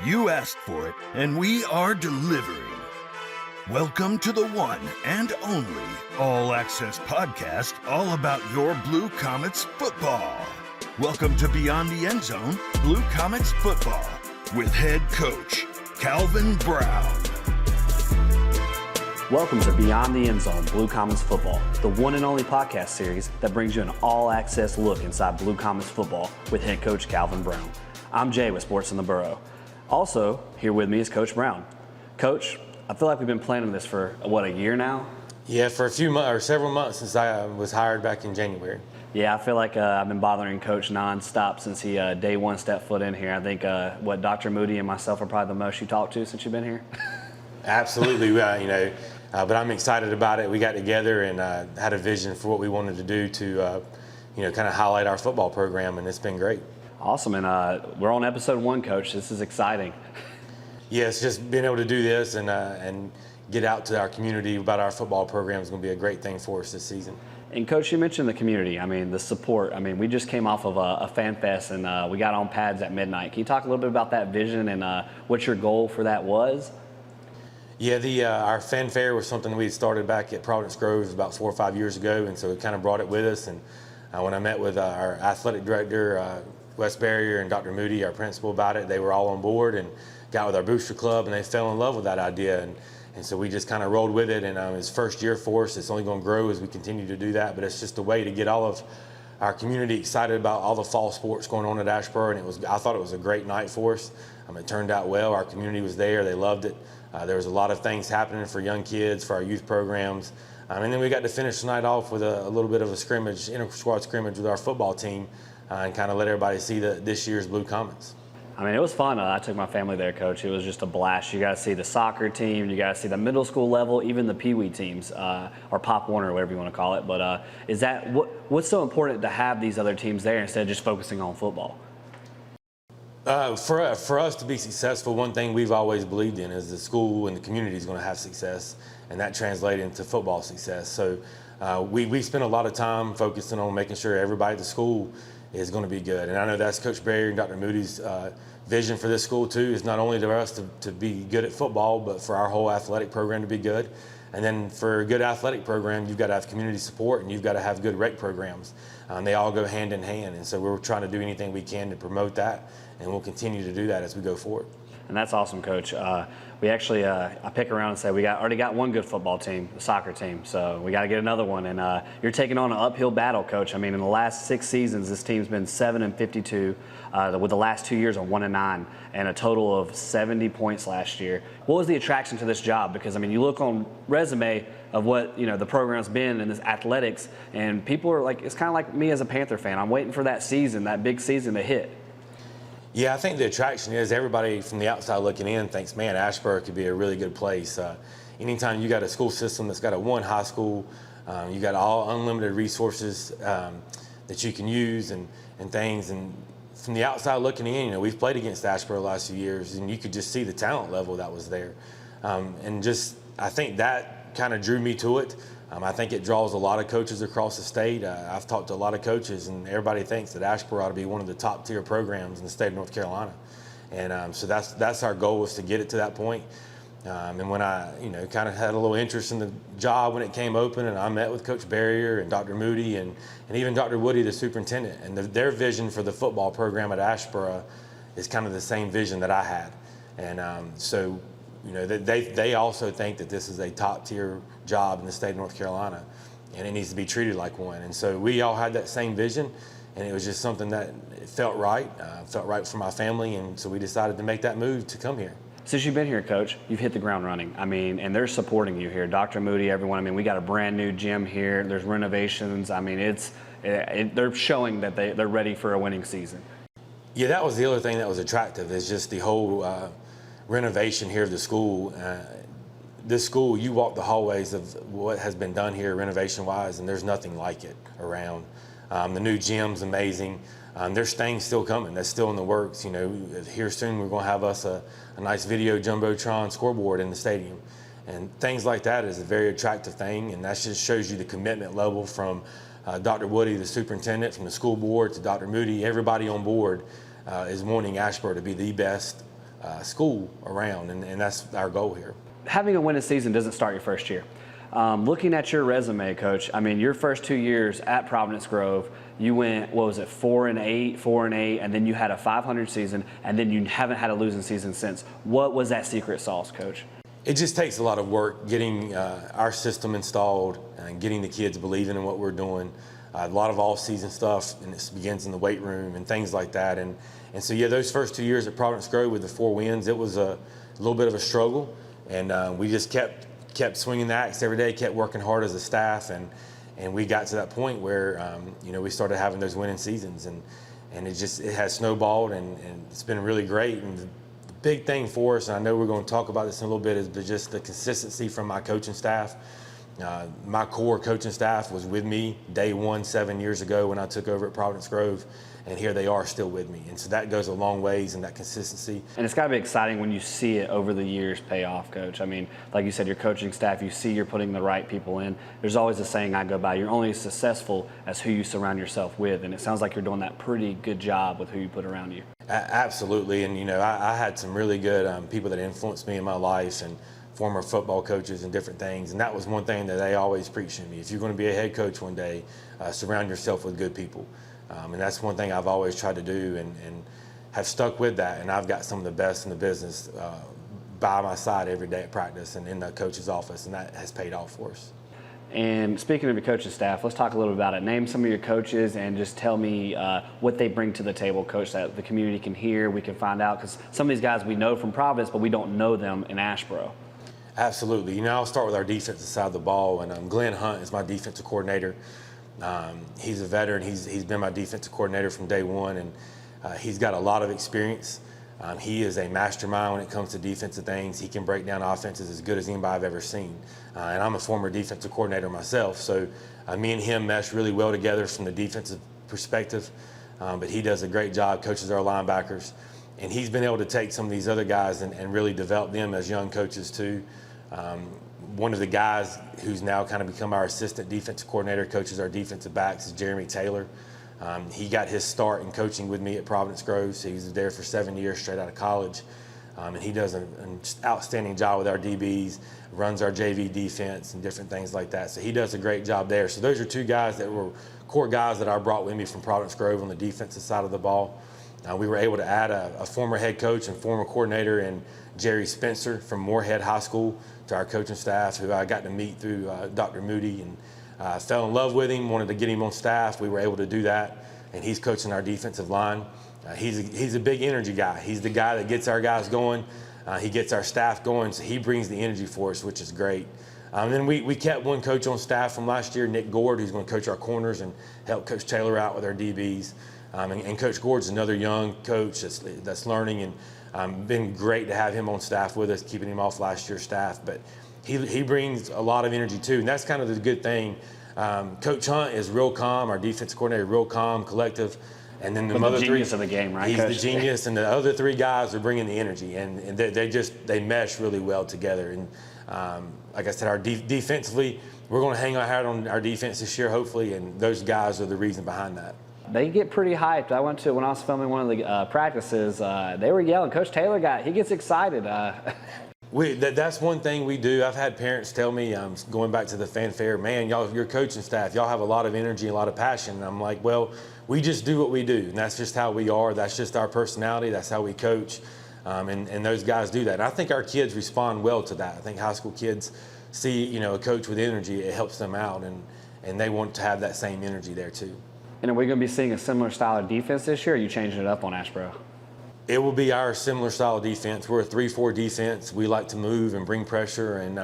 You asked for it, and we are delivering. Welcome to the one and only All Access podcast, all about your Blue Comets football. Welcome to Beyond the End Zone, Blue Comets Football, with head coach Calvin Brown. Welcome to Beyond the End Zone, Blue Comets Football, the one and only podcast series that brings you an all-access look inside Blue Comets football with head coach Calvin Brown. I'm Jay with Sports in the Borough. Also, here with me is Coach Brown. Coach, I feel like we've been planning this for, a year now? Yeah, for a few months or several months since I was hired back in January. Yeah, I feel like I've been bothering Coach nonstop since he day one stepped foot in here. I think Dr. Moody and myself are probably the most you talked to since you've been here. Absolutely, but I'm excited about it. We got together and had a vision for what we wanted to do to, kind of highlight our football program, and it's been great. Awesome, and we're on episode 1, Coach. This is exciting. Yes, just being able to do this and get out to our community about our football program is going to be a great thing for us this season. And Coach, you mentioned the community. The support. We just came off of a fan fest and we got on pads at midnight. Can you talk a little bit about that vision and what your goal for that was? Yeah, our fan fair was something we had started back at Providence Grove about 4 or 5 years ago, and so we kind of brought it with us. And when I met with our athletic director, Wes Barrier, and Dr. Moody, our principal, about it, they were all on board and got with our booster club, and they fell in love with that idea. And so we just kind of rolled with it, and it's first year for us. It's only going to grow as we continue to do that, but it's just a way to get all of our community excited about all the fall sports going on at Asheboro, and I thought it was a great night for us. It turned out well. Our community was there. They loved it. There was a lot of things happening for young kids, for our youth programs. And then we got to finish the night off with a little bit of a scrimmage, inter-squad scrimmage with our football team, and kind of let everybody see this year's Blue Comets. It was fun. I took my family there, Coach. It was just a blast. You got to see the soccer team. You got to see the middle school level, even the Pee Wee teams, or Pop Warner, or whatever you want to call it. But is that what's so important to have these other teams there instead of just focusing on football? For us to be successful, one thing we've always believed in is the school and the community is going to have success, and that translates into football success. So we spend a lot of time focusing on making sure everybody at the school is going to be good. And I know that's Coach Barrier and Dr. Moody's vision for this school too, is not only for us to be good at football, but for our whole athletic program to be good. And then for a good athletic program, you've got to have community support and you've got to have good rec programs. They all go hand in hand. And so we're trying to do anything we can to promote that, and we'll continue to do that as we go forward. And that's awesome, Coach. We actually, I pick around and say we already got one good football team, the soccer team, so we got to get another one. And you're taking on an uphill battle, Coach. In the last 6 seasons, this team's been 7-52, with the last 2 years of 1-9, and a total of 70 points last year. What was the attraction to this job? Because you look on resume of what the program's been in this athletics, and people are like, it's kind of like me as a Panther fan. I'm waiting for that season, that big season to hit. Yeah, I think the attraction is everybody from the outside looking in thinks, man, Asheboro could be a really good place. Anytime you got a school system that's got a one high school, you got all unlimited resources that you can use and things. And from the outside looking in, we've played against Asheboro the last few years, and you could just see the talent level that was there. I think that kind of drew me to it. I think it draws a lot of coaches across the state. I've talked to a lot of coaches, and everybody thinks that Asheboro ought to be one of the top tier programs in the state of North Carolina. And so that's our goal, is to get it to that point. And when I kind of had a little interest in the job when it came open, and I met with Coach Barrier and Dr. Moody and even Dr. Woody, the superintendent, and their vision for the football program at Asheboro is kind of the same vision that I had. And so they also think that this is a top tier job in the state of North Carolina, and it needs to be treated like one. And so we all had that same vision, and it was just something that felt right for my family, and so we decided to make that move to come here. Since you've been here, Coach, you've hit the ground running. And they're supporting you here. Dr. Moody, everyone. We got a brand new gym here. There's renovations. They're showing that they're ready for a winning season. Yeah, that was the other thing that was attractive, is just the whole renovation here of the school. This school, you walk the hallways of what has been done here renovation-wise, and there's nothing like it around. The new gym's amazing. There's things still coming. That's still in the works. Here soon we're going to have us a nice video jumbotron scoreboard in the stadium. And things like that is a very attractive thing, and that just shows you the commitment level from Dr. Woody, the superintendent, from the school board, to Dr. Moody. Everybody on board is wanting Asheboro to be the best school around, and that's our goal here. Having a winning season doesn't start your first year. Looking at your resume, Coach, I mean, your first 2 years at Providence Grove, you went, 4-8, and then you had a 500 season, and then you haven't had a losing season since. What was that secret sauce, Coach? It just takes a lot of work getting our system installed and getting the kids believing in what we're doing. A lot of all-season stuff, and it begins in the weight room and things like that. And so, yeah, those first 2 years at Providence Grove with the 4 wins, it was a little bit of a struggle, and we just kept swinging the axe every day, kept working hard as a staff, and we got to that point where we started having those winning seasons, and it has snowballed, and it's been really great. And the big thing for us, and I know we're going to talk about this in a little bit, is just the consistency from my coaching staff. My core coaching staff was with me day one 7 years ago when I took over at Providence Grove, and here they are still with me. And so that goes a long ways in that consistency. And it's got to be exciting when you see it over the years pay off, Coach. I mean, like you said, your coaching staff, you see you're putting the right people in. There's always a saying I go by, you're only as successful as who you surround yourself with. And it sounds like you're doing that pretty good job with who you put around you. Absolutely. And, I had some really good people that influenced me in my life, and former football coaches and different things. And that was one thing that they always preached to me. If you're going to be a head coach one day, surround yourself with good people. And that's one thing I've always tried to do, and have stuck with that. And I've got some of the best in the business by my side every day at practice and in the coach's office, and that has paid off for us. And speaking of your coaching staff, let's talk a little bit about it. Name some of your coaches and just tell me what they bring to the table, Coach, that the community can hear, we can find out. Because some of these guys we know from Providence, but we don't know them in Asheboro. Absolutely. I'll start with our defensive side of the ball, and Glenn Hunt is my defensive coordinator. He's a veteran. He's been my defensive coordinator from day one, and he's got a lot of experience. He is a mastermind when it comes to defensive things. He can break down offenses as good as anybody I've ever seen. And I'm a former defensive coordinator myself, so me and him mesh really well together from the defensive perspective. But he does a great job, coaches our linebackers. And he's been able to take some of these other guys and really develop them as young coaches too. One of the guys who's now kind of become our assistant defensive coordinator, coaches our defensive backs, is Jeremy Taylor. He got his start in coaching with me at Providence Grove, so he was there for 7 years straight out of college. And he does an outstanding job with our DBs, runs our JV defense and different things like that. So he does a great job there. So those are two guys that were core guys that I brought with me from Providence Grove on the defensive side of the ball. We were able to add a former head coach and former coordinator in Jerry Spencer from Moorhead High School to our coaching staff, who I got to meet through Dr. Moody, and fell in love with him, wanted to get him on staff. We were able to do that, and he's coaching our defensive line. He's a big energy guy. He's the guy that gets our guys going. He gets our staff going, so he brings the energy for us, which is great. And then we kept one coach on staff from last year, Nick Gord, who's going to coach our corners and help Coach Taylor out with our DBs. And Coach Gord's another young coach that's learning, and been great to have him on staff with us, keeping him off last year's staff. But he brings a lot of energy too, and that's kind of the good thing. Coach Hunt is real calm, our defensive coordinator, real calm, collective. And then the other three, genius of the game, right, he's Coach? the genius, and the other three guys are bringing the energy, and they mesh really well together. And like I said, our defensively, we're going to hang our hat on our defense this year, hopefully, and those guys are the reason behind that. They get pretty hyped. When I was filming one of the practices, they were yelling. Coach Taylor he gets excited. That's one thing we do. I've had parents tell me, going back to the fanfare, man, your coaching staff, y'all have a lot of energy and a lot of passion. And I'm like, well, we just do what we do, and that's just how we are. That's just our personality. That's how we coach, and those guys do that. And I think our kids respond well to that. I think high school kids see, a coach with energy, it helps them out, and they want to have that same energy there too. And are we going to be seeing a similar style of defense this year, or are you changing it up on Asheboro? It will be our similar style of defense. We're a 3-4 defense. We like to move and bring pressure, and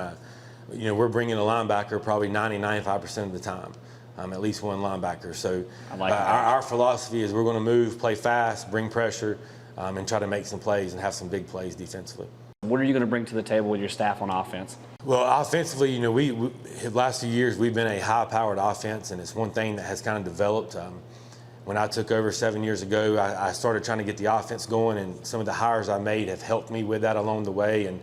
we're bringing a linebacker probably 90-95% of the time, at least one linebacker. So I like our philosophy is we're going to move, play fast, bring pressure, and try to make some plays and have some big plays defensively. What are you going to bring to the table with your staff on offense? Well, offensively, we the last few years we've been a high-powered offense, and it's one thing that has kind of developed. When I took over 7 years ago, I started trying to get the offense going, and some of the hires I made have helped me with that along the way. And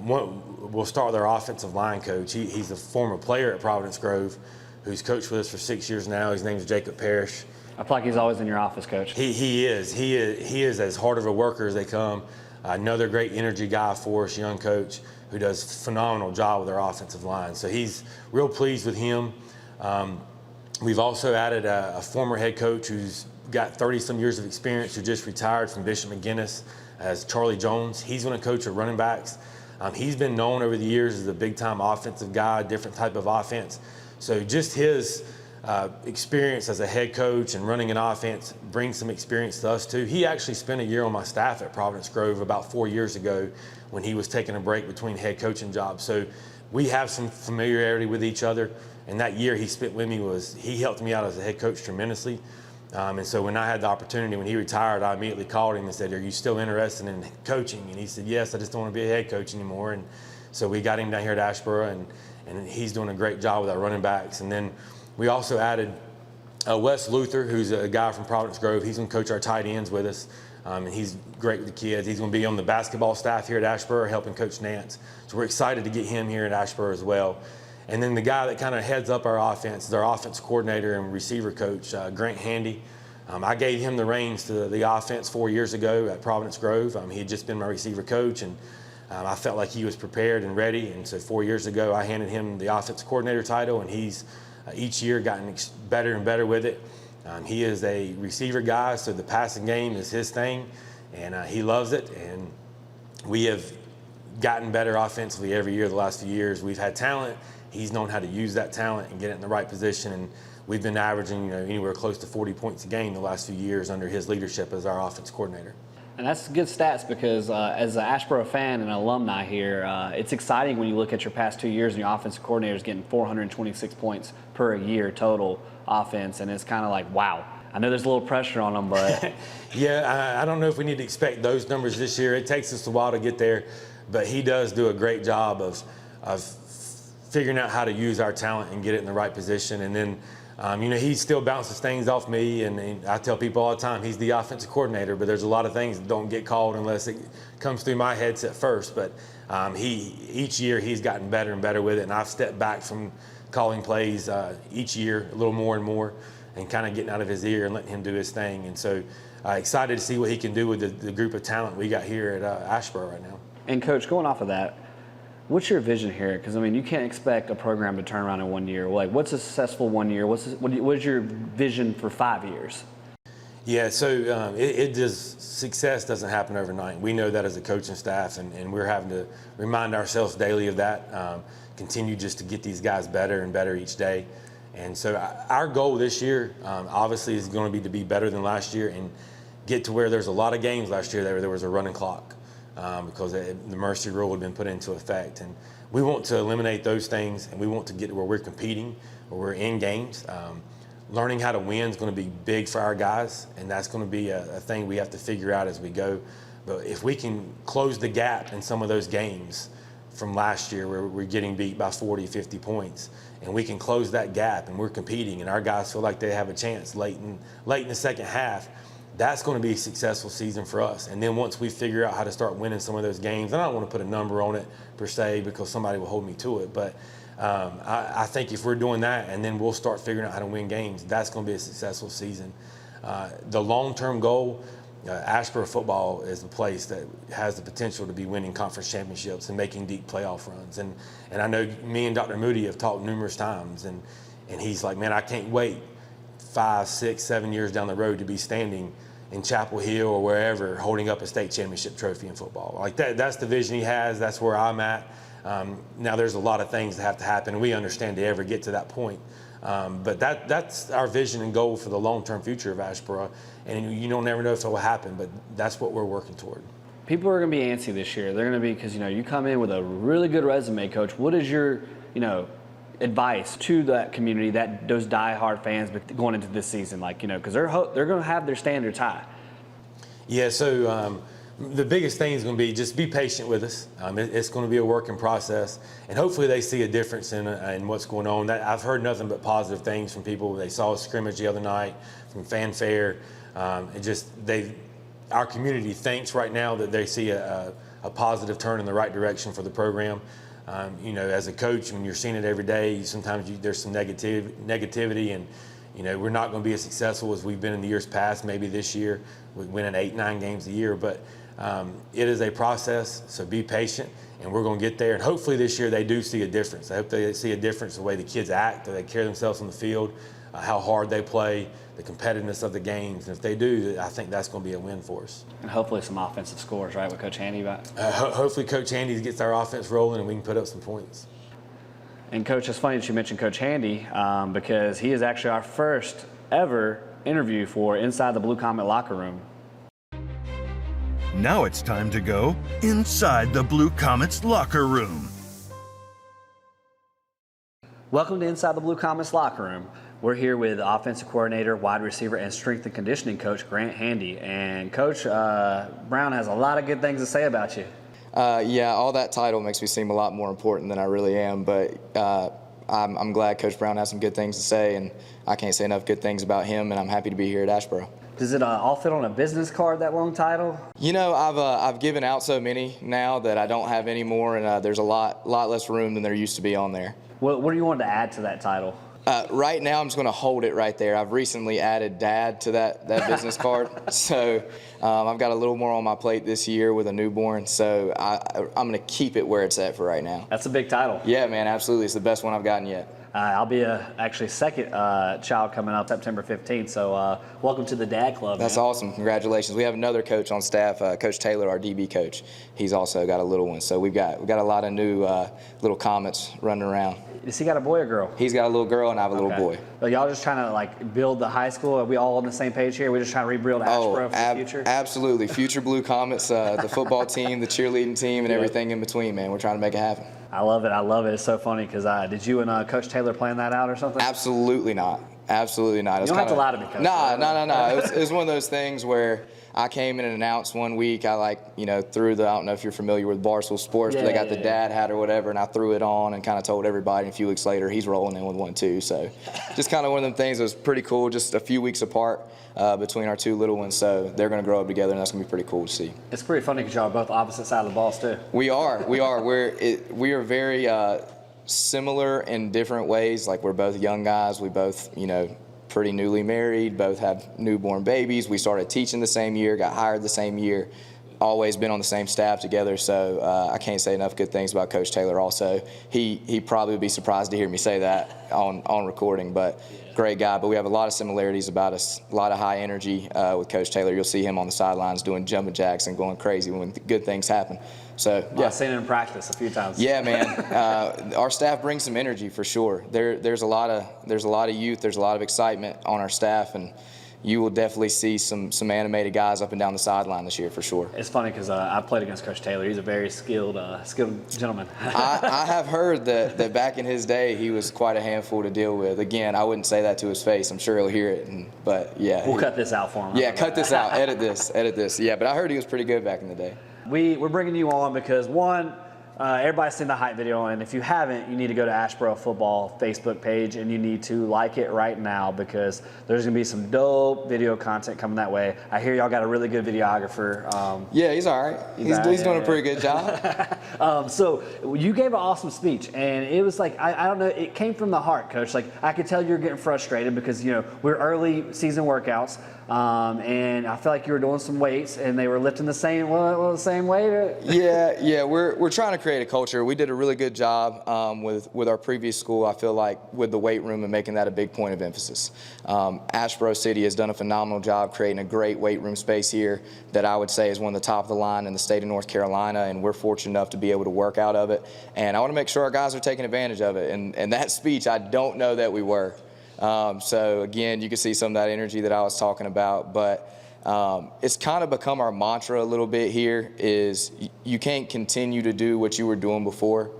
we'll start with our offensive line coach. He's a former player at Providence Grove who's coached with us for 6 years now. His name is Jacob Parrish. I feel like he's always in your office, Coach. He is as hard of a worker as they come. Another great energy guy for us, young coach, who does a phenomenal job with our offensive line. So he's real pleased with him. We've also added a former head coach who's got 30-some years of experience, who just retired from Bishop McGuinness, as Charlie Jones. He's going to coach our running backs. He's been known over the years as a big-time offensive guy, different type of offense. So just his experience as a head coach and running an offense brings some experience to us too. He actually spent a year on my staff at Providence Grove about 4 years ago when he was taking a break between head coaching jobs. So we have some familiarity with each other. And that year he spent with me he helped me out as a head coach tremendously. And so when I had the opportunity, when he retired, I immediately called him and said, "Are you still interested in coaching?" And he said, "Yes, I just don't want to be a head coach anymore." And so we got him down here at Asheboro, and he's doing a great job with our running backs. And then we also added Wes Luther, who's a guy from Providence Grove. He's going to coach our tight ends with us, and he's great with the kids. He's going to be on the basketball staff here at Asheboro, helping Coach Nance. So we're excited to get him here at Asheboro as well. And then the guy that kind of heads up our offense is our offense coordinator and receiver coach, Grant Handy. I gave him the reins to the offense 4 years ago at Providence Grove. He had just been my receiver coach, and I felt like he was prepared and ready. And so 4 years ago, I handed him the offense coordinator title, and he's each year gotten better and better with it. He is a receiver guy, so the passing game is his thing, and he loves it. And we have gotten better offensively every year the last few years. We've had talent. He's known how to use that talent and get it in the right position, and we've been averaging anywhere close to 40 points a game the last few years under his leadership as our offense coordinator. And that's good stats because as an Asheboro fan and an alumni here, it's exciting when you look at your past 2 years and your offensive coordinator is getting 426 points per year total offense, and it's kind of like, wow. I know there's a little pressure on them, but... Yeah, I don't know if we need to expect those numbers this year. It takes us a while to get there, but he does do a great job of figuring out how to use our talent and get it in the right position. And then, he still bounces things off me, and I tell people all the time, he's the offensive coordinator, but there's a lot of things that don't get called unless it comes through my headset first. But each year he's gotten better and better with it, and I've stepped back from calling plays each year a little more and more, and kind of getting out of his ear and letting him do his thing. And so excited to see what he can do with the group of talent we got here at Asheboro right now. And Coach, going off of that, what's your vision here? Because, you can't expect a program to turn around in 1 year. Like, what's a successful 1 year? What is your vision for 5 years? Yeah, so success doesn't happen overnight. We know that as a coaching staff, and we're having to remind ourselves daily of that, continue just to get these guys better and better each day. And so our goal this year, obviously, is going to be better than last year and get to where there's a lot of games last year there was a running clock. Because the mercy rule had been put into effect. And we want to eliminate those things, and we want to get to where we're competing, where we're in games. Learning how to win is going to be big for our guys, and that's going to be a thing we have to figure out as we go. But if we can close the gap in some of those games from last year where we're getting beat by 40, 50 points, and we can close that gap and we're competing and our guys feel like they have a chance late in the second half, that's going to be a successful season for us. And then once we figure out how to start winning some of those games, and I don't want to put a number on it per se because somebody will hold me to it, but I think if we're doing that and then we'll start figuring out how to win games, that's going to be a successful season. The long-term goal, Asheboro football is a place that has the potential to be winning conference championships and making deep playoff runs. And I know me and Dr. Moody have talked numerous times, and he's like, man, I can't wait 5, 6, 7 years down the road to be standing in Chapel Hill or wherever holding up a state championship trophy in football. Like that's the vision he has. That's where I'm at. Now there's a lot of things that have to happen, and we understand to ever get to that point. But that's our vision and goal for the long-term future of Asheboro. And you don't never know if it will happen, but that's what we're working toward. People are going to be antsy this year. They're going to be, because you come in with a really good resume, Coach. What is your advice to that community, those die-hard fans, but going into this season, because they're going to have their standards high? Yeah. So the biggest thing is going to be just be patient with us. It's going to be a working process, and hopefully they see a difference in what's going on. I've heard nothing but positive things from people. They saw a scrimmage the other night from fanfare. Our community thinks right now that they see a positive turn in the right direction for the program. As a coach, when you're seeing it every day, sometimes there's some negativity, and We're not going to be as successful as we've been in the years past. Maybe this year we win 8-9 games a year, but it is a process, so be patient, and we're going to get there. And hopefully this year they do see a difference. I hope they see a difference in the way the kids act, the way they carry themselves on the field, how hard they play, the competitiveness of the games. And if they do, I think that's going to be a win for us. And hopefully some offensive scores, right, with Coach Handy about? Hopefully Coach Handy gets our offense rolling and we can put up some points. And Coach, it's funny that you mentioned Coach Handy because he is actually our first ever interview for Inside the Blue Comet Locker Room. Now it's time to go inside the Blue Comets Locker Room. Welcome to Inside the Blue Comets Locker Room. We're here with offensive coordinator, wide receiver, and strength and conditioning coach Grant Handy. And Coach, Brown has a lot of good things to say about you. Yeah, all that title makes me seem a lot more important than I really am, but I'm glad Coach Brown has some good things to say, and I can't say enough good things about him, and I'm happy to be here at Asheboro. Does it all fit on a business card, that long title? I've given out so many now that I don't have any more, and there's a lot less room than there used to be on there. What do you want to add to that title? Right now, I'm just going to hold it right there. I've recently added Dad to that business card, so I've got a little more on my plate this year with a newborn, so I'm going to keep it where it's at for right now. That's a big title. Yeah, man, absolutely. It's the best one I've gotten yet. I'll be actually second child coming up September 15th, so welcome to the Dad Club. That's awesome. Congratulations. We have another coach on staff, Coach Taylor, our DB coach. He's also got a little one, so we've got a lot of new little Comets running around. Does he got a boy or girl? He's got a little girl and I have a little boy. So y'all just trying to build the high school? Are we all on the same page here? We're just trying to rebuild Asheboro for the future? Absolutely. Future Blue Comets, the football team, the cheerleading team, and everything in between, man. We're trying to make it happen. I love it. It's so funny because did you and Coach Taylor plan that out or something? Absolutely not. Absolutely not. You don't have to lie to me, Coach. No. It was one of those things where I came in and announced one week. I threw I don't know if you're familiar with Barstool Sports, but they got the dad hat or whatever, and I threw it on and kind of told everybody. And a few weeks later, he's rolling in with one too. So just kind of one of them things that was pretty cool. Just a few weeks apart between our two little ones, so they're going to grow up together, and that's going to be pretty cool to see. It's pretty funny because y'all are both opposite side of the balls too. We are. We are very similar in different ways. Like, we're both young guys. We both, pretty newly married, both have newborn babies. We started teaching the same year, got hired the same year, always been on the same staff together. So I can't say enough good things about Coach Taylor also. He probably would be surprised to hear me say that on recording, but great guy. But we have a lot of similarities about us, a lot of high energy with Coach Taylor. You'll see him on the sidelines doing jumping jacks and going crazy when good things happen. So yeah, I've seen it in practice a few times. Yeah, man. Our staff brings some energy for sure. There's a lot of youth. There's a lot of excitement on our staff, and you will definitely see some animated guys up and down the sideline this year for sure. It's funny because I played against Coach Taylor. He's a very skilled gentleman. I have heard that back in his day he was quite a handful to deal with. Again, I wouldn't say that to his face. I'm sure he'll hear it. But yeah, we'll cut this out for him. Yeah, cut this out. Edit this. Yeah, but I heard he was pretty good back in the day. We're bringing you on because one, everybody's seen the hype video, and if you haven't, you need to go to Asheboro Football Facebook page and you need to like it right now because there's gonna be some dope video content coming that way. I hear y'all got a really good videographer. Yeah, he's all right. He's doing a pretty good job. So you gave an awesome speech, and it was like I don't know, it came from the heart, Coach. Like, I could tell you're getting frustrated because we're early season workouts. And I feel like you were doing some weights, and they were lifting the same weight. Yeah, we're trying to create a culture. We did a really good job with our previous school. I feel like with the weight room and making that a big point of emphasis. Asheboro City has done a phenomenal job creating a great weight room space here that I would say is one of the top of the line in the state of North Carolina, and we're fortunate enough to be able to work out of it. And I want to make sure our guys are taking advantage of it. And that speech, I don't know that we were. So again, you can see some of that energy that I was talking about, but it's kind of become our mantra a little bit here is you can't continue to do what you were doing before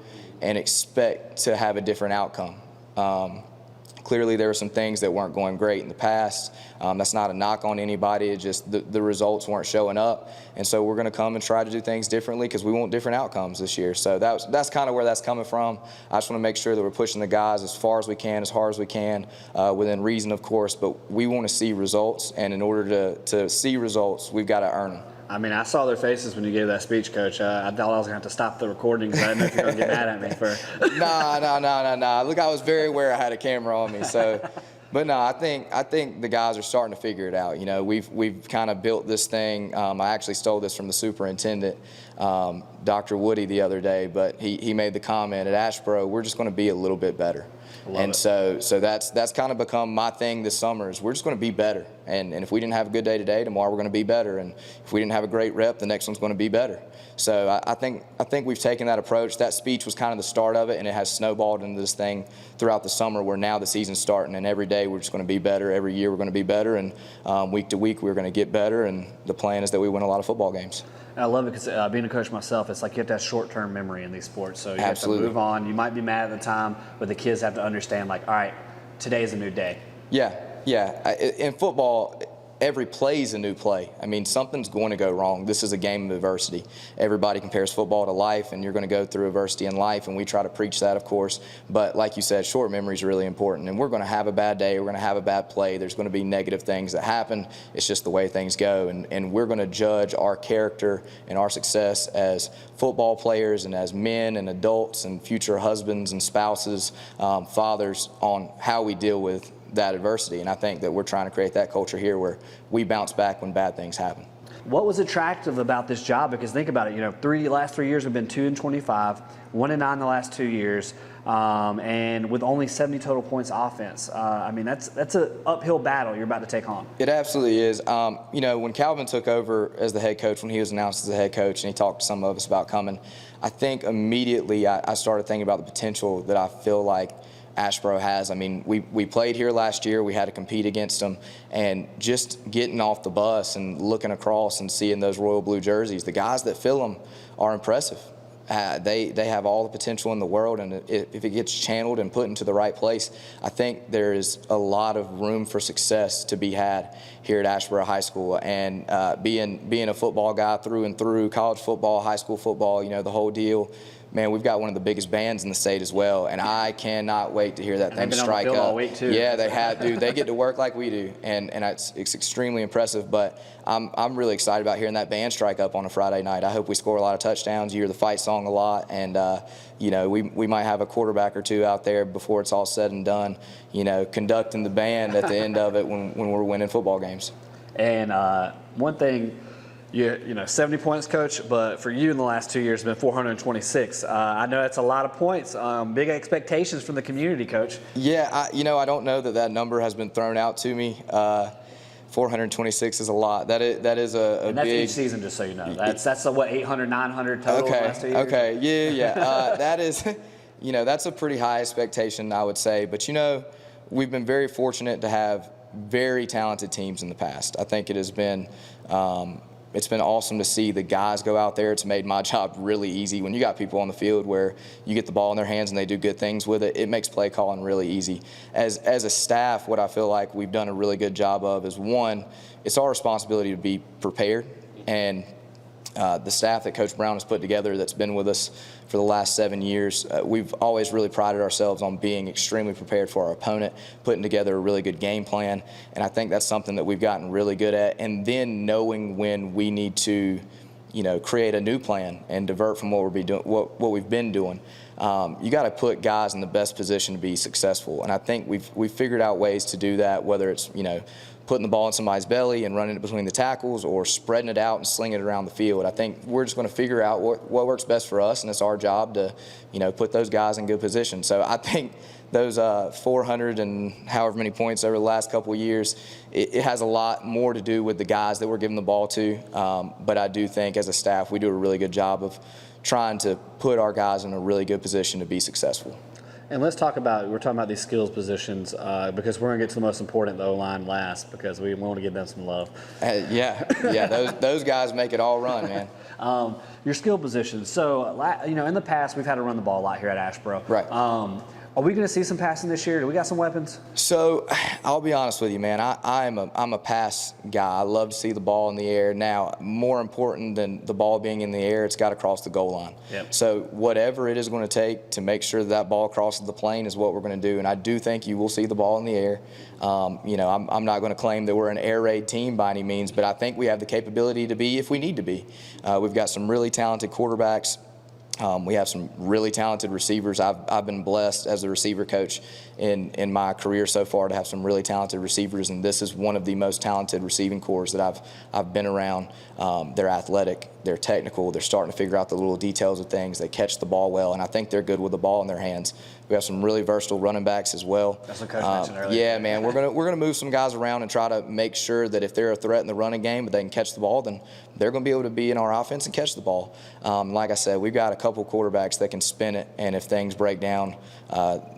and expect to have a different outcome. Clearly there were some things that weren't going great in the past. That's not a knock on anybody. It's just the results weren't showing up. And so we're going to come and try to do things differently because we want different outcomes this year. So that's kind of where that's coming from. I just want to make sure that we're pushing the guys as far as we can, as hard as we can, within reason, of course. But we want to see results. And in order to see results, we've got to earn them. I mean, I saw their faces when you gave that speech, Coach. I thought I was going to have to stop the recording because I didn't know if you were going to get mad at me for. Nah. Look, I was very aware I had a camera on me, so. But no, I think the guys are starting to figure it out. You know, we've kind of built this thing. I actually stole this from the superintendent, Dr. Woody, the other day. But he made the comment at Asheboro, we're just going to be a little bit better. And so that's kind of become my thing this summer is we're just going to be better. And if we didn't have a good day today, tomorrow we're going to be better. And if we didn't have a great rep, the next one's going to be better. So I think we've taken that approach. That speech was kind of the start of it, and it has snowballed into this thing throughout the summer where now the season's starting, and every day we're just going to be better. Every year we're going to be better, and week to week we're going to get better, and the plan is that we win a lot of football games. I love it because being a coach myself, it's like you have to have short-term memory in these sports. So you Absolutely. have to move on. You might be mad at the time, but the kids have to understand, like, all right, today is a new day. Yeah. In football, every play is a new play. I mean, something's going to go wrong. This is a game of adversity. Everybody compares football to life, and you're going to go through adversity in life, and we try to preach that, of course. But like you said, short memory is really important, and we're going to have a bad day. We're going to have a bad play. There's going to be negative things that happen. It's just the way things go, and we're going to judge our character and our success as football players and as men and adults and future husbands and spouses, fathers, on how we deal with that adversity. And I think that we're trying to create that culture here where we bounce back when bad things happen. What was attractive about this job? Because think about it, you know, last 3 years we've been 2-25, 1-9 the last 2 years, and with only 70 total points offense. I mean, that's an uphill battle you're about to take on. It absolutely is. You know, when Calvin took over as the head coach, when he was announced as the head coach, and he talked to some of us about coming, I think immediately I started thinking about the potential that I feel like Asheboro has. I mean, we played here last year. We had to compete against them, and just getting off the bus and looking across and seeing those royal blue jerseys, the guys that fill them are impressive. They have all the potential in the world, and if it gets channeled and put into the right place, I think there is a lot of room for success to be had here at Asheboro High School. And being a football guy through and through, college football, high school football, you know, the whole deal. Man, we've got one of the biggest bands in the state as well, and I cannot wait to hear that thing strike up. All week too. Yeah, they have, dude. They get to work like we do, and it's extremely impressive. But I'm really excited about hearing that band strike up on a Friday night. I hope we score a lot of touchdowns. You hear the fight song a lot, and you know, we might have a quarterback or two out there before it's all said and done, you know, conducting the band at the end of it when we're winning football games. And one thing. You know, 70 points, Coach, but for you in the last 2 years, it's been 426. I know that's a lot of points. Big expectations from the community, Coach. Yeah, I don't know that number has been thrown out to me. 426 is a lot. That is a and that's big. Each season, just so you know. That's what 800, 900 total in the last 2 years. Okay, yeah. That is, you know, that's a pretty high expectation, I would say. But you know, we've been very fortunate to have very talented teams in the past. I think it has been. It's been awesome to see the guys go out there. It's made my job really easy. When you got people on the field where you get the ball in their hands and they do good things with it, it makes play calling really easy. As a staff, what I feel like we've done a really good job of is, one, it's our responsibility to be prepared. And the staff that Coach Brown has put together that's been with us for the last 7 years, we've always really prided ourselves on being extremely prepared for our opponent, putting together a really good game plan, and I think that's something that we've gotten really good at. And then knowing when we need to, you know, create a new plan and divert from what we've been doing. You got to put guys in the best position to be successful, and I think we've figured out ways to do that, whether it's, you know, putting the ball in somebody's belly and running it between the tackles, or spreading it out and slinging it around the field. I think we're just going to figure out what works best for us, and it's our job to, you know, put those guys in good position. So I think those 400 and however many points over the last couple of years, it has a lot more to do with the guys that we're giving the ball to. But I do think as a staff we do a really good job of trying to put our guys in a really good position to be successful. And let's talk about, we're talking about these skills positions because we're going to get to the most important, the O-line, last, because we want to give them some love. Those guys make it all run, man. Your skill positions. So, you know, in the past, we've had to run the ball a lot here at Asheboro. Right. Are we going to see some passing this year? Do we got some weapons? So, I'll be honest with you, man. I'm a pass guy. I love to see the ball in the air. Now, more important than the ball being in the air, it's got to cross the goal line. Yep. So, whatever it is going to take to make sure that ball crosses the plane is what we're going to do. And I do think you will see the ball in the air. You know, I'm not going to claim that we're an air raid team by any means, but I think we have the capability to be if we need to be. We've got some really talented quarterbacks. We have some really talented receivers. I've been blessed as a receiver coach in my career so far to have some really talented receivers, and this is one of the most talented receiving corps that I've been around. They're athletic, they're technical, they're starting to figure out the little details of things. They catch the ball well, and I think they're good with the ball in their hands. We have some really versatile running backs as well. That's what Coach mentioned earlier. Yeah, man, we're gonna move some guys around and try to make sure that if they're a threat in the running game, but they can catch the ball, then they're gonna be able to be in our offense and catch the ball. Like I said, we've got a couple quarterbacks that can spin it, and if things break down,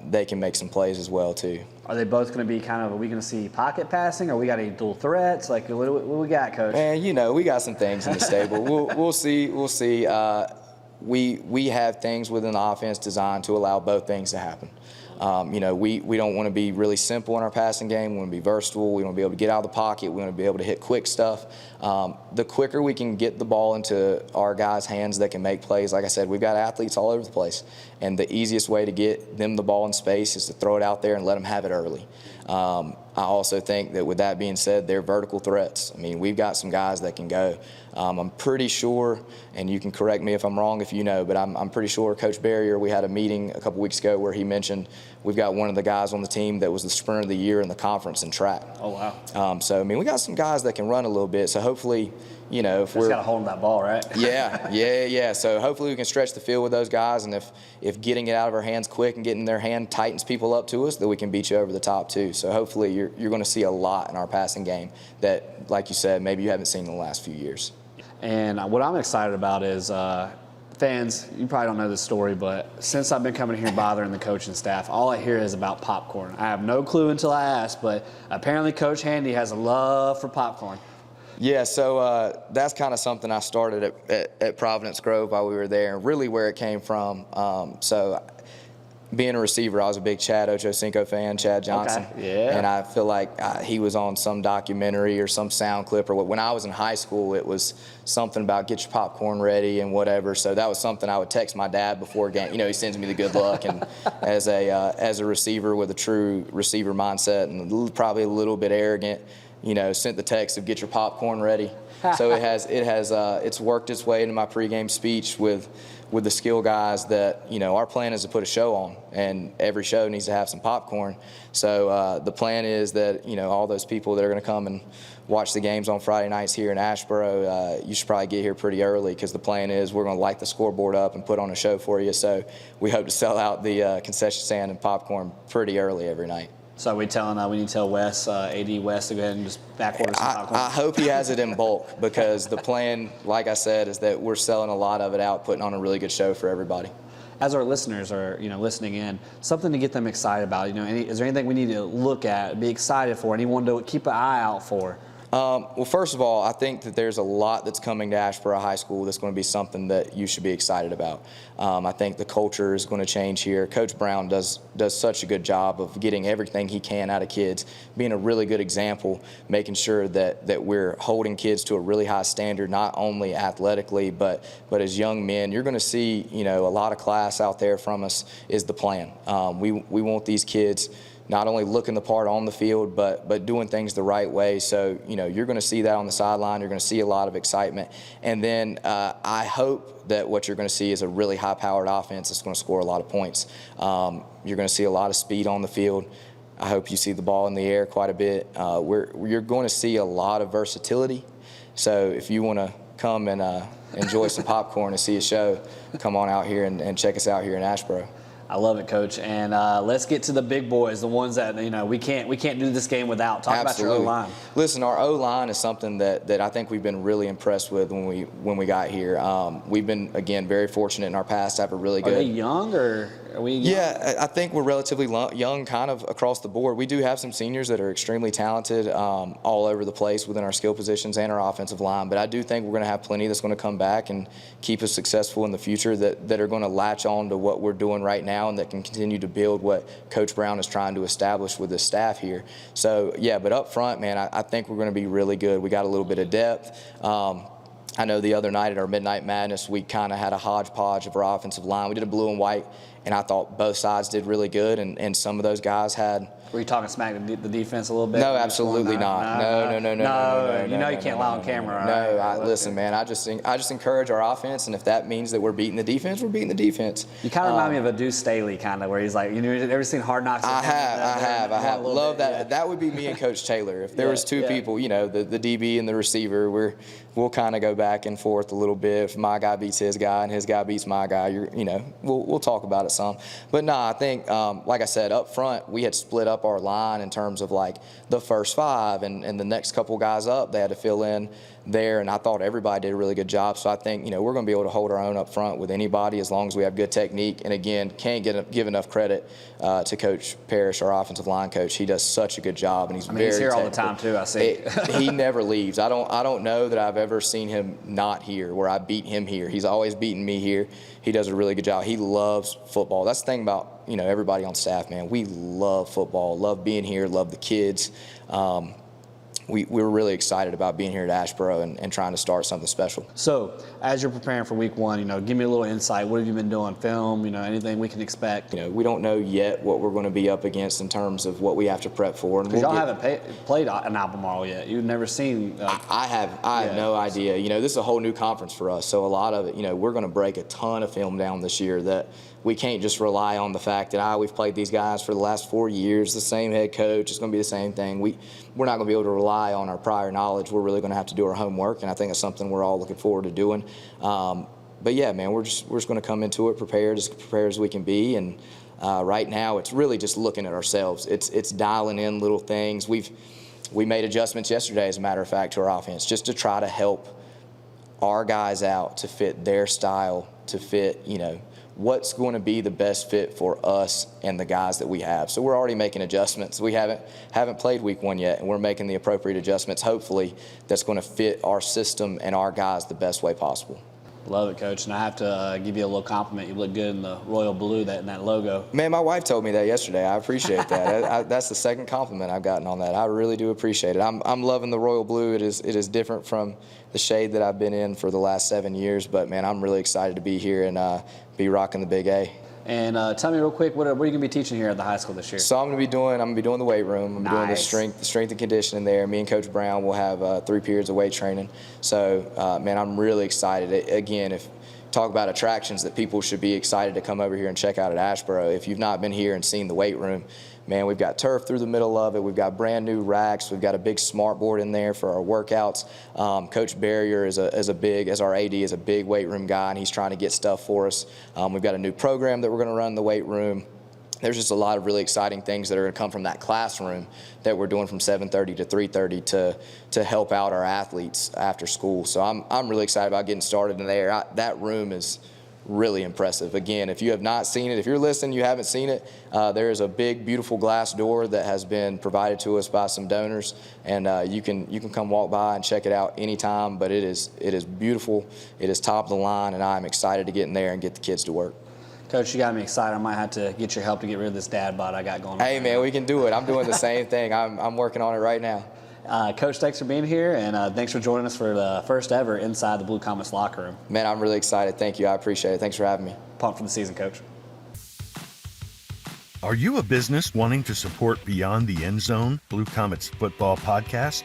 they can make some plays as well too. Are they both going to be are we going to see pocket passing, or we got any dual threats? Like, what we got, Coach? Man, we got some things in the stable. We'll see. We'll see. We have things within the offense designed to allow both things to happen. We don't want to be really simple in our passing game. We want to be versatile. We want to be able to get out of the pocket. We want to be able to hit quick stuff. The quicker we can get the ball into our guys' hands that can make plays, like I said, we've got athletes all over the place. And the easiest way to get them the ball in space is to throw it out there and let them have it early. I also think that with that being said, they're vertical threats. I mean, we've got some guys that can go. I'm pretty sure, and you can correct me if I'm wrong if you know, but I'm pretty sure Coach Barrier, we had a meeting a couple weeks ago where he mentioned we've got one of the guys on the team that was the sprinter of the year in the conference in track. Oh, wow. So, I mean, we got some guys that can run a little bit. So hopefully, if we're got to hold that ball, right? Yeah. So hopefully we can stretch the field with those guys, and if getting it out of our hands quick and getting their hand tightens people up to us, then we can beat you over the top too. So hopefully you're going to see a lot in our passing game that, like you said, maybe you haven't seen in the last few years. And what I'm excited about is fans, you probably don't know this story, but since I've been coming here bothering the coaching staff, all I hear is about popcorn. I have no clue until I ask, but apparently Coach Handy has a love for popcorn. Yeah, so that's kind of something I started at Providence Grove while we were there, and really where it came from. So being a receiver, I was a big Chad Ochocinco fan, Chad Johnson. Okay. Yeah. And I feel like he was on some documentary or some sound clip, or when I was in high school, it was something about get your popcorn ready and whatever. So that was something I would text my dad before a game. He sends me the good luck, and as a receiver with a true receiver mindset and probably a little bit arrogant, sent the text of get your popcorn ready. So it's worked its way into my pregame speech with the skill guys that, our plan is to put a show on, and every show needs to have some popcorn. So the plan is that, all those people that are going to come and watch the games on Friday nights here in Asheboro, you should probably get here pretty early, because the plan is we're going to light the scoreboard up and put on a show for you. So we hope to sell out the concession stand and popcorn pretty early every night. So we need to tell Wes, AD Wes, to go ahead and just back order some popcorn? I hope he has it in bulk, because the plan, like I said, is that we're selling a lot of it out, putting on a really good show for everybody. As our listeners are, listening in, something to get them excited about. Is there anything we need to look at, be excited for, anyone to keep an eye out for? Well, first of all, I think that there's a lot that's coming to Asheboro High School that's going to be something that you should be excited about. I think the culture is going to change here. Coach Brown does such a good job of getting everything he can out of kids, being a really good example, making sure that we're holding kids to a really high standard, not only athletically, but as young men. You're going to see, a lot of class out there from us is the plan. We want these kids not only looking the part on the field, but doing things the right way. So, you're going to see that on the sideline. You're going to see a lot of excitement. And then I hope that what you're going to see is a really high-powered offense that's going to score a lot of points. You're going to see a lot of speed on the field. I hope you see the ball in the air quite a bit. You're going to see a lot of versatility. So if you want to come and enjoy some popcorn and see a show, come on out here and check us out here in Asheboro. I love it, Coach. And let's get to the big boys, the ones that we can't do this game without. Talk Absolutely. About your O-line. Listen, our O-line is something that I think we've been really impressed with when we got here. We've been, again, very fortunate in our past to have a really good. Are they young, or are we young? Yeah, I think we're relatively young, kind of across the board. We do have some seniors that are extremely talented all over the place within our skill positions and our offensive line. But I do think we're going to have plenty that's going to come back and keep us successful in the future that are going to latch on to what we're doing right now, and that can continue to build what Coach Brown is trying to establish with the staff here. So, yeah, but up front, man, I think we're going to be really good. We got a little bit of depth. I know the other night at our Midnight Madness, we kind of had a hodgepodge of our offensive line. We did a blue and white, and I thought both sides did really good, and some of those guys had. Were you talking smack the defense a little bit? No, absolutely not. No. You know you can't lie on camera. No, listen, man. I just encourage our offense, and if that means that we're beating the defense, we're beating the defense. You kind of remind me of a Deuce Staley kind of, where he's like, you know, ever seen Hard Knocks? I have. Love that. Yeah. That would be me and Coach Taylor. If there was two people, you know, the DB and the receiver, we'll kind of go back and forth a little bit. If my guy beats his guy and his guy beats my guy, we'll talk about it some. But no, I think, like I said, up front, we had split up our line in terms of like the first five, and the next couple guys up, they had to fill in there, and I thought everybody did a really good job. So I think, we're going to be able to hold our own up front with anybody as long as we have good technique. And again, can't give enough credit to Coach Parrish, our offensive line coach. He does such a good job, and he's very he's here technical. all the time too. I see. He never leaves. I don't know that I've ever seen him not here, where I beat him here. He's always beaten me here. He does a really good job. He loves football. That's the thing about everybody on staff, man. We love football, love being here, love the kids. We're really excited about being here at Asheboro and trying to start something special. So, as you're preparing for week one, give me a little insight. What have you been doing? Film, anything we can expect? We don't know yet what we're going to be up against in terms of what we have to prep for. Because y'all haven't played an Albemarle yet. You've never seen. I have no idea. This is a whole new conference for us, so a lot of it, we're going to break a ton of film down this year that we can't just rely on the fact that we've played these guys for the last 4 years, the same head coach, it's going to be the same thing. We're not going to be able to rely on our prior knowledge. We're really going to have to do our homework, and I think it's something we're all looking forward to doing. But yeah, man, we're just going to come into it prepared as we can be, and right now it's really just looking at ourselves. It's dialing in little things. We made adjustments yesterday, as a matter of fact, to our offense just to try to help our guys out to fit their style, to fit what's going to be the best fit for us and the guys that we have. So we're already making adjustments. We haven't played week one yet, and we're making the appropriate adjustments, hopefully, that's going to fit our system and our guys the best way possible. Love it, Coach. And I have to give you a little compliment. You look good in the royal blue, in that logo. Man, my wife told me that yesterday. I appreciate that. That's the second compliment I've gotten on that. I really do appreciate it. I'm loving the royal blue. It is different from the shade that I've been in for the last 7 years. But, man, I'm really excited to be here and be rocking the Big A. And tell me real quick, what are you going to be teaching here at the high school this year? So I'm going to be doing the weight room. I'm doing the strength and conditioning there. Me and Coach Brown will have 3 periods of weight training. So, man, I'm really excited. Again, if talk about attractions that people should be excited to come over here and check out at Asheboro. If you've not been here and seen the weight room, man, we've got turf through the middle of it. We've got brand new racks. We've got a big smart board in there for our workouts. Coach Barrier as our AD is a big weight room guy, and he's trying to get stuff for us. We've got a new program that we're going to run in the weight room. There's just a lot of really exciting things that are going to come from that classroom that we're doing from 7:30 to 3:30 to help out our athletes after school. So I'm really excited about getting started in there. That room is really impressive. Again, if you have not seen it, if you're listening, you haven't seen it, there is a big, beautiful glass door that has been provided to us by some donors, and you can come walk by and check it out anytime. But it is beautiful. It is top of the line, and I'm excited to get in there and get the kids to work. Coach, you got me excited. I might have to get your help to get rid of this dad bod I got going on. Hey, man, we can do it. I'm doing the same thing. I'm working on it right now. Coach, thanks for being here, and thanks for joining us for the first ever Inside the Blue Comets Locker Room. Man, I'm really excited. Thank you. I appreciate it. Thanks for having me. Pumped for the season, Coach. Are you a business wanting to support Beyond the End Zone Blue Comets Football podcast?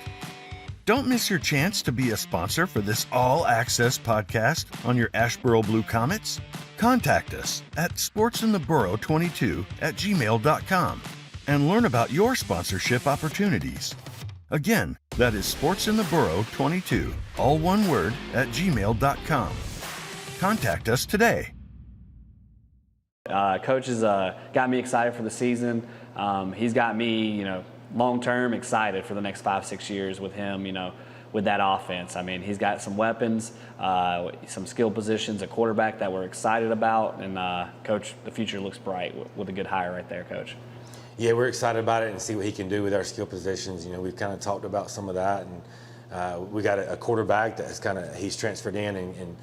Don't miss your chance to be a sponsor for this all-access podcast on your Asheboro Blue Comets. Contact us at sportsintheborough22@gmail.com and learn about your sponsorship opportunities. Again, that is sportsintheborough22, all one word, @gmail.com. Contact us today. Coach has got me excited for the season. He's got me, long-term excited for the next 5-6 years with him, with that offense. I mean, he's got some weapons, some skill positions, a quarterback that we're excited about, and Coach, the future looks bright with a good hire right there, Coach. Yeah, we're excited about it and see what he can do with our skill positions. We've kind of talked about some of that, and we got a quarterback that he's transferred in and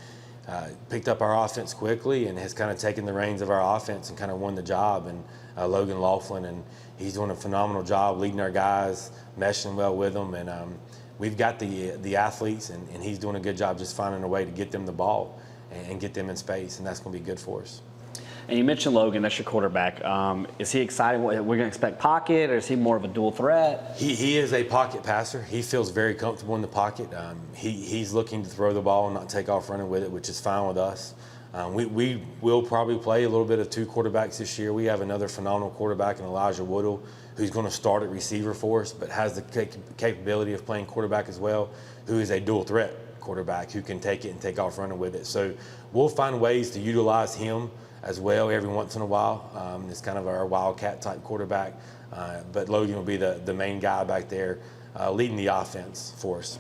picked up our offense quickly and has kind of taken the reins of our offense and kind of won the job. And Logan Laughlin, and he's doing a phenomenal job leading our guys, meshing well with them, and we've got the athletes, and he's doing a good job just finding a way to get them the ball and get them in space, and that's going to be good for us. And you mentioned Logan, that's your quarterback. Is he excited? We're going to expect pocket, or is he more of a dual threat? He is a pocket passer. He feels very comfortable in the pocket. He's looking to throw the ball and not take off running with it, which is fine with us. We will probably play a little bit of two quarterbacks this year. We have another phenomenal quarterback in Elijah Woodle, who's going to start at receiver for us, but has the capability of playing quarterback as well, who is a dual threat quarterback who can take it and take off running with it. So we'll find ways to utilize him as well every once in a while. It's kind of our wildcat type quarterback, but Logan will be the main guy back there leading the offense for us.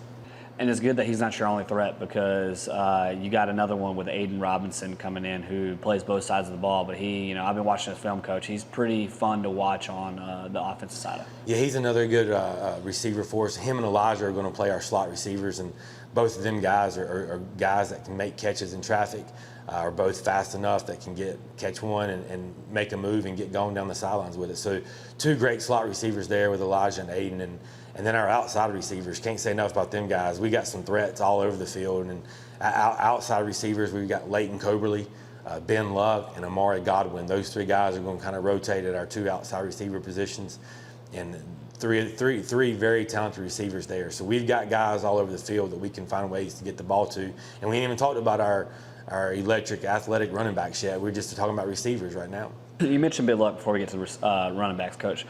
And it's good that he's not your only threat, because you got another one with Aiden Robinson coming in who plays both sides of the ball. But he, I've been watching his film, Coach. He's pretty fun to watch on the offensive side. Yeah, he's another good receiver for us. Him and Elijah are going to play our slot receivers, and both of them guys are guys that can make catches in traffic, are both fast enough that can catch one and make a move and get going down the sidelines with it. So two great slot receivers there with Elijah and Aiden, and then our outside receivers, can't say enough about them guys. We got some threats all over the field. And outside receivers, we've got Leighton Coberly, Ben Luck, and Amari Godwin. Those three guys are going to kind of rotate at our two outside receiver positions. And three very talented receivers there. So we've got guys all over the field that we can find ways to get the ball to. And we ain't even talked about our electric athletic running backs yet. We're just talking about receivers right now. You mentioned Big Luck before we get to running backs, Coach.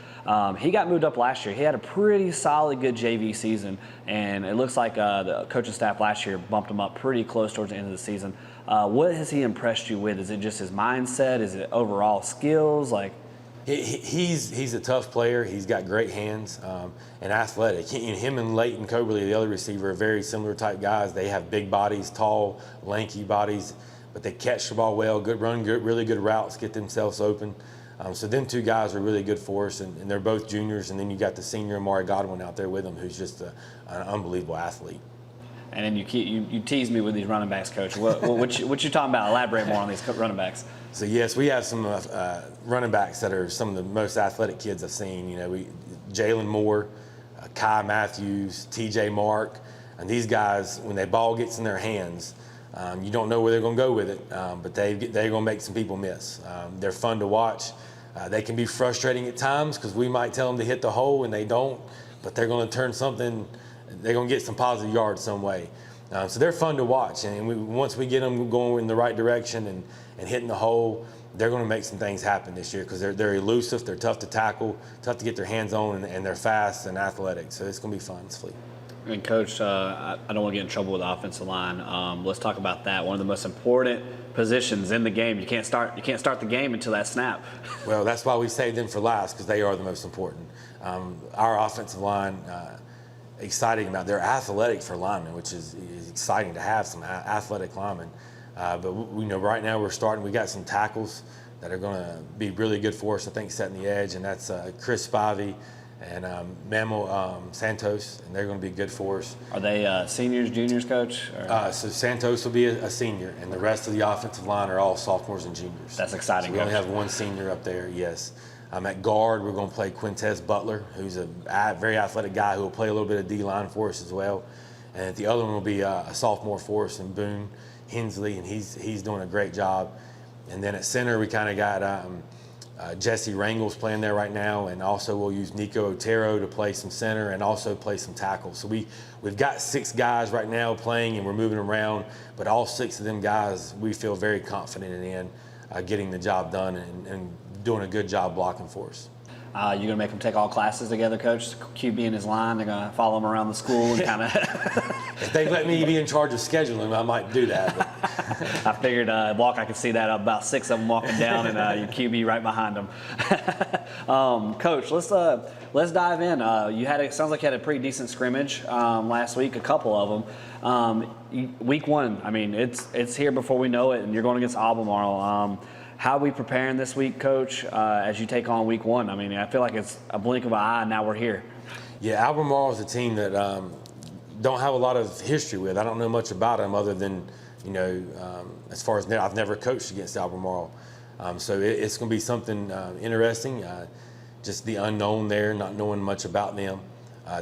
He got moved up last year. He had a pretty solid, good JV season, and it looks like the coaching staff last year bumped him up pretty close towards the end of the season. What has he impressed you with? Is it just his mindset? Is it overall skills? He's a tough player. He's got great hands and athletic. Him and Leighton Coberly, the other receiver, are very similar type guys. They have big bodies, tall, lanky bodies, but they catch the ball well, good run, really good routes, get themselves open. So them two guys are really good for us, and they're both juniors. And then you got the senior Amari Godwin out there with them, who's just an unbelievable athlete. And then you tease me with these running backs, Coach. What you talking about? Elaborate more on these running backs. So yes, we have some running backs that are some of the most athletic kids I've seen. Jalen Moore, Kai Matthews, TJ Mark, and these guys, when the ball gets in their hands, you don't know where they're going to go with it, but they're going to make some people miss. They're fun to watch. They can be frustrating at times because we might tell them to hit the hole and they don't, but they're going to turn something. They're going to get some positive yards some way. So they're fun to watch, and once we get them going in the right direction and hitting the hole, they're going to make some things happen this year because they're elusive, they're tough to tackle, tough to get their hands on, and they're fast and athletic. So it's going to be fun. It's fun. And Coach, I don't want to get in trouble with the offensive line. Let's talk about that. One of the most important positions in the game. You can't start the game until that snap. Well, that's why we saved them for last, because they are the most important. Our offensive line, exciting about. They're athletic for linemen, which is exciting to have some athletic linemen. But we know right now we got some tackles that are going to be really good for us, I think, setting the edge, and that's Chris Spivey and Mamo Santos, and they're going to be good for us. Are they seniors, juniors, Coach? So Santos will be a senior, and the rest of the offensive line are all sophomores and juniors. That's exciting. So we only have one senior up there, yes. At guard, we're going to play Quintez Butler, who's a very athletic guy who will play a little bit of D-line for us as well. And the other one will be a sophomore for us, and Boone Hensley, and he's doing a great job. And then at center, we kind of got Jesse Rangels playing there right now, and also we'll use Nico Otero to play some center and also play some tackle. So we've got 6 guys right now playing, and we're moving around, but all 6 of them guys we feel very confident in getting the job done and doing a good job blocking for us. You're going to make them take all classes together, Coach? QB in his line, they're going to follow him around the school and kind of... If they let me be in charge of scheduling, I might do that. I figured I could see that about 6 of them walking down and your QB right behind them. Coach, let's dive in. It sounds like you had a pretty decent scrimmage last week, a couple of them. Week 1, I mean, it's here before we know it, and you're going against Albemarle. How are we preparing this week, Coach, as you take on week 1? I mean, I feel like it's a blink of an eye, and now we're here. Yeah, Albemarle is a team that don't have a lot of history with. I don't know much about them other than, as far as I've never coached against Albemarle. So it's going to be something interesting, just the unknown there, not knowing much about them.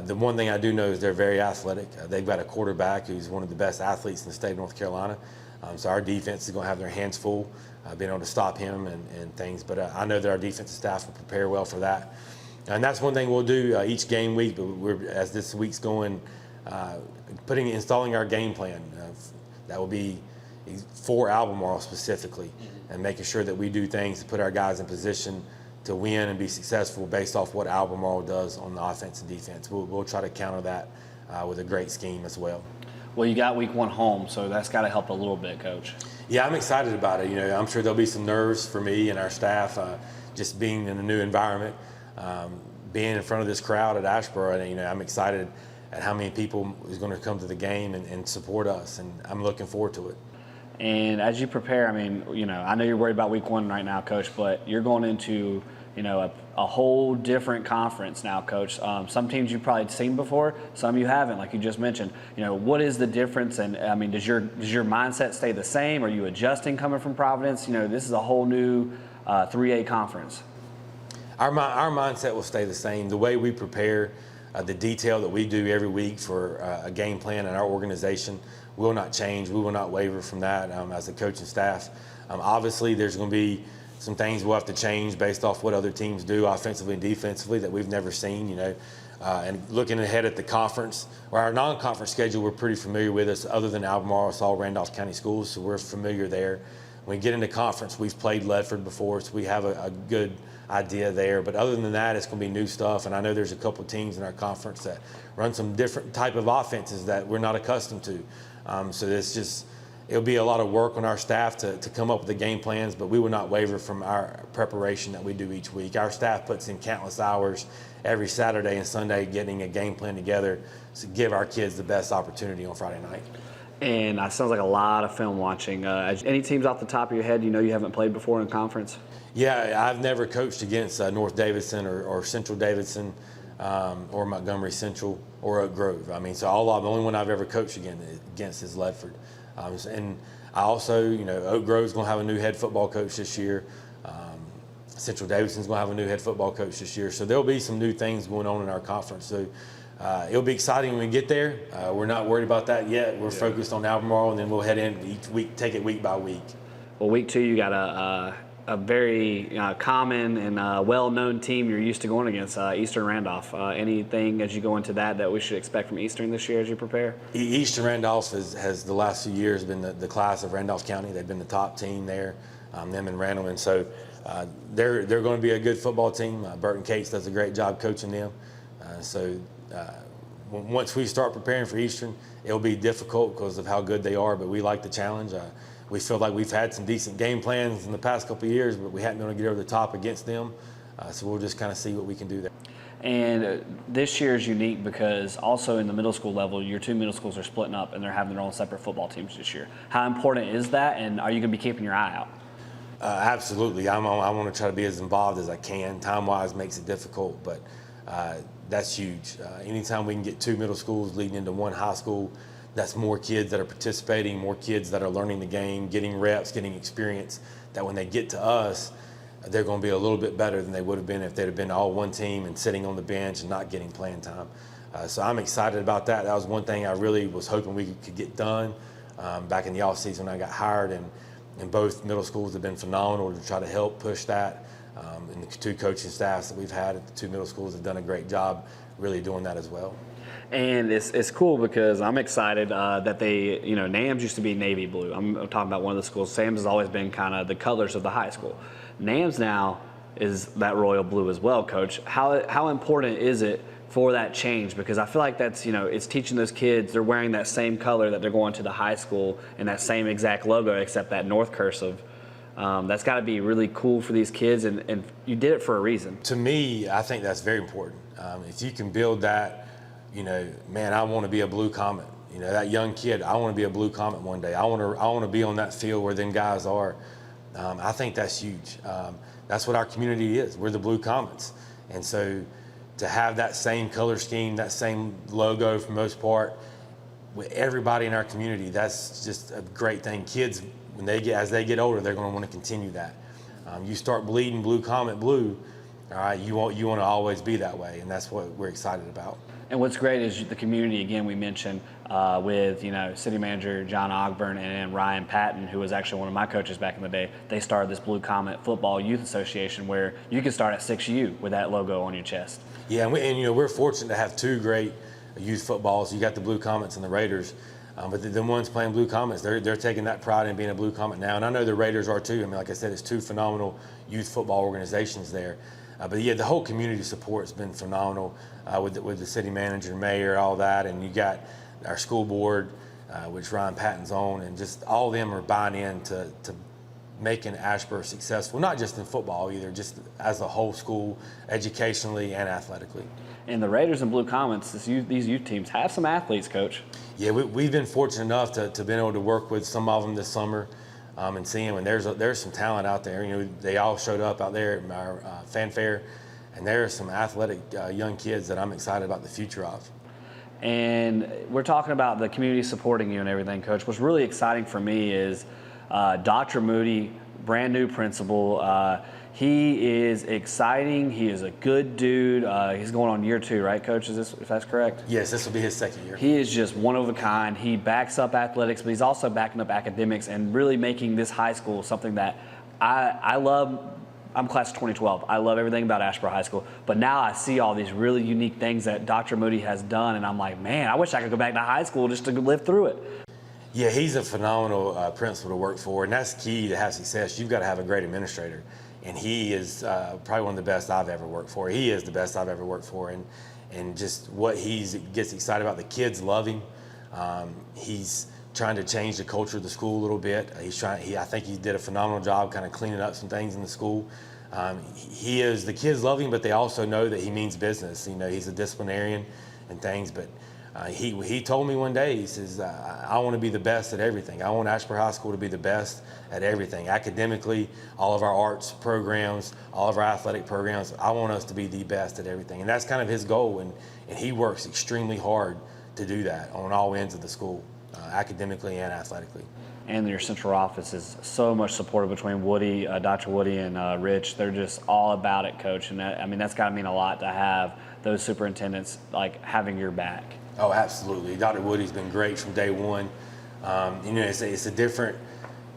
The one thing I do know is they're very athletic. They've got a quarterback who's one of the best athletes in the state of North Carolina. So our defense is going to have their hands full, being able to stop him and things. But I know that our defensive staff will prepare well for that. And that's one thing we'll do each game week. But as this week's going, installing our game plan. That will be for Albemarle specifically, and making sure that we do things to put our guys in position to win and be successful based off what Albemarle does on the offense and defense. We'll try to counter that with a great scheme as well. Well, you got week 1 home, so that's got to help a little bit, Coach. Yeah, I'm excited about it. I'm sure there'll be some nerves for me and our staff, just being in a new environment, being in front of this crowd at Asheboro. And, I'm excited at how many people is going to come to the game and support us, and I'm looking forward to it. And as you prepare, I know you're worried about week 1 right now, Coach, but you're going into, a whole different conference now, Coach. Some teams you've probably seen before, some you haven't, like you just mentioned. What is the difference? And does your mindset stay the same? Are you adjusting coming from Providence? This is a whole new 3A conference. Our mindset will stay the same. The way we prepare, the detail that we do every week for a game plan in our organization will not change. We will not waver from that as a coaching staff. Obviously, there's going to be some things we'll have to change based off what other teams do offensively and defensively that we've never seen, and looking ahead at the conference or our non-conference schedule, we're pretty familiar with us. Other than Albemarle, it's all Randolph County schools, so we're familiar there. When we get into conference, we've played Ledford before, so we have a good idea there. But other than that, it's going to be new stuff, and I know there's a couple of teams in our conference that run some different type of offenses that we're not accustomed to. So it'll be a lot of work on our staff to come up with the game plans, but we will not waver from our preparation that we do each week. Our staff puts in countless hours every Saturday and Sunday getting a game plan together to give our kids the best opportunity on Friday night. And that sounds like a lot of film watching. Any teams off the top of your head you haven't played before in conference? Yeah, I've never coached against North Davidson or Central Davidson or Montgomery Central or Oak Grove. So the only one I've ever coached against is Ledford. And I also, Oak Grove's going to have a new head football coach this year. Central Davidson's going to have a new head football coach this year. So there'll be some new things going on in our conference. So it'll be exciting when we get there. We're not worried about that yet. We're focused on Albemarle, and then we'll head in each week, take it week by week. Well, week 2, you got a very common and well-known team you're used to going against, Eastern Randolph. Anything as you go into that we should expect from Eastern this year as you prepare? Eastern Randolph has the last few years been the class of Randolph County. They've been the top team there, them and Randall. And so they're going to be a good football team. Burton Cates does a great job coaching them. Once we start preparing for Eastern, it'll be difficult because of how good they are, but we like the challenge. We feel like we've had some decent game plans in the past couple of years, but we hadn't been able to get over the top against them. So we'll just kind of see what we can do there. And this year is unique because also in the middle school level, your 2 middle schools are splitting up and they're having their own separate football teams this year. How important is that, and are you going to be keeping your eye out? Absolutely. I want to try to be as involved as I can. Time-wise makes it difficult, but that's huge. Anytime we can get 2 middle schools leading into 1 high school, that's more kids that are participating, more kids that are learning the game, getting reps, getting experience, that when they get to us, they're going to be a little bit better than they would have been if they'd have been all one team and sitting on the bench and not getting playing time. So I'm excited about that. That was one thing I really was hoping we could get done back in the offseason when I got hired, and both middle schools have been phenomenal to try to help push that. And the 2 coaching staffs that we've had at the 2 middle schools have done a great job really doing that as well. And it's cool because I'm excited that they, NAMS used to be navy blue. I'm talking about one of the schools. SAMS has always been kind of the colors of the high school. NAMS now is that royal blue as well, Coach. How important is it for that change? Because I feel like that's, it's teaching those kids, they're wearing that same color that they're going to the high school and that same exact logo except that North cursive. That's got to be really cool for these kids, and you did it for a reason. To me, I think that's very important. If you can build that, man, I want to be a Blue Comet. That young kid, I want to be a Blue Comet one day. I want to be on that field where them guys are. I think that's huge. That's what our community is. We're the Blue Comets. And so to have that same color scheme, that same logo for the most part, with everybody in our community, that's just a great thing. Kids, as they get older, they're going to want to continue that. You start bleeding Blue Comet blue, all right, you want to always be that way, and that's what we're excited about. And what's great is the community, again, we mentioned with, city manager John Ogburn and Ryan Patton, who was actually one of my coaches back in the day. They started this Blue Comet Football Youth Association where you can start at 6U with that logo on your chest. Yeah, and we're fortunate to have two great youth footballs. You got the Blue Comets and the Raiders. But the ones playing Blue Comets, they're taking that pride in being a Blue Comet now. And I know the Raiders are too. I mean, like I said, it's two phenomenal youth football organizations there. But yeah, the whole community support's been phenomenal with the city manager, mayor, all that. And you got our school board, which Ryan Patton's on, and just all of them are buying in to making Asheboro successful, not just in football either, just as a whole school, educationally and athletically. And the Raiders and Blue Comets, these youth teams have some athletes, Coach. Yeah, we've been fortunate enough to be able to work with some of them this summer and see them. And there's some talent out there. They all showed up out there at our fan fair, and there are some athletic young kids that I'm excited about the future of. And we're talking about the community supporting you and everything, Coach. What's really exciting for me is Dr. Moody, brand new principal. He is exciting. He is a good dude. He's going on year 2, right, Coach? If that's correct? Yes, this will be his second year. He is just one of a kind. He backs up athletics, but he's also backing up academics and really making this high school something that I love. I'm class of 2012. I love everything about Asheboro High School, but now I see all these really unique things that Dr. Moody has done, and I'm like, man, I wish I could go back to high school just to live through it. Yeah, he's a phenomenal principal to work for, and that's key to have success. You've got to have a great administrator, and he is probably one of the best I've ever worked for. He is the best I've ever worked for, and just what he gets excited about. The kids love him. He's trying to change the culture of the school a little bit. I think he did a phenomenal job kind of cleaning up some things in the school. The kids love him, but they also know that he means business. He's a disciplinarian and things, but he told me one day, he says, I want to be the best at everything. I want Asheboro High School to be the best at everything. Academically, all of our arts programs, all of our athletic programs, I want us to be the best at everything. And that's kind of his goal, and he works extremely hard to do that on all ends of the school, academically and athletically. And your central office is so much supportive between Woody, Dr. Woody and Rich. They're just all about it, Coach. And that's got to mean a lot to have those superintendents having your back. Oh, absolutely. Dr. Woody's been great from day one. It's a different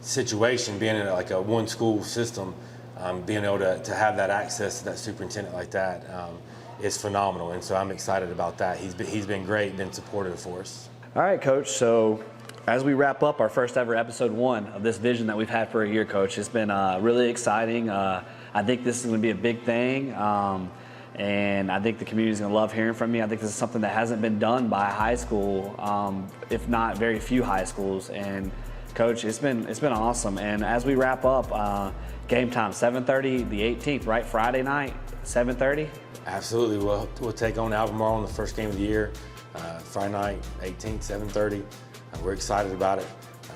situation being in a one school system. Being able to have that access to that superintendent like that is phenomenal. And so I'm excited about that. He's been great, been supportive for us. All right, Coach. So as we wrap up our first ever episode 1 of this vision that we've had for a year, Coach, it's been really exciting. I think this is going to be a big thing. And I think the community is going to love hearing from me. I think this is something that hasn't been done by a high school, if not very few high schools. And Coach, it's been awesome. And as we wrap up, game time 7:30, the 18th, right? Friday night, 7:30. Absolutely. We'll take on Albemarle in the first game of the year, Friday night, 18th, 7:30. We're excited about it.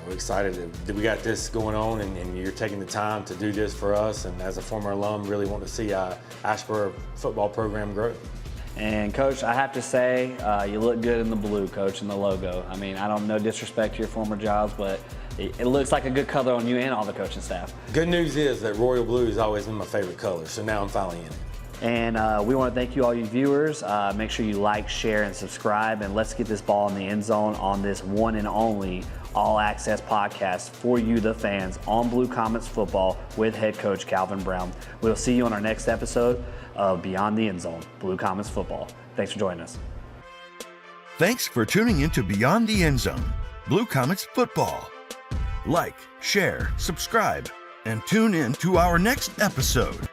We're excited that we got this going on, and you're taking the time to do this for us. And as a former alum, really want to see Asheboro football program grow. And Coach, I have to say, you look good in the blue, Coach, in the logo. I mean, I don't know disrespect to your former jobs, but it looks like a good color on you and all the coaching staff. Good news is that royal blue has always been my favorite color, so now I'm finally in it. And we want to thank you, all you viewers. Make sure you like, share, and subscribe, and let's get this ball in the end zone on this one and only All Access podcast for you, the fans, on Blue Comets Football with head coach Calvin Brown. We'll see you on our next episode of Beyond the End Zone, Blue Comets Football. Thanks for joining us. Thanks for tuning into Beyond the End Zone, Blue Comets Football. Like, share, subscribe, and tune in to our next episode.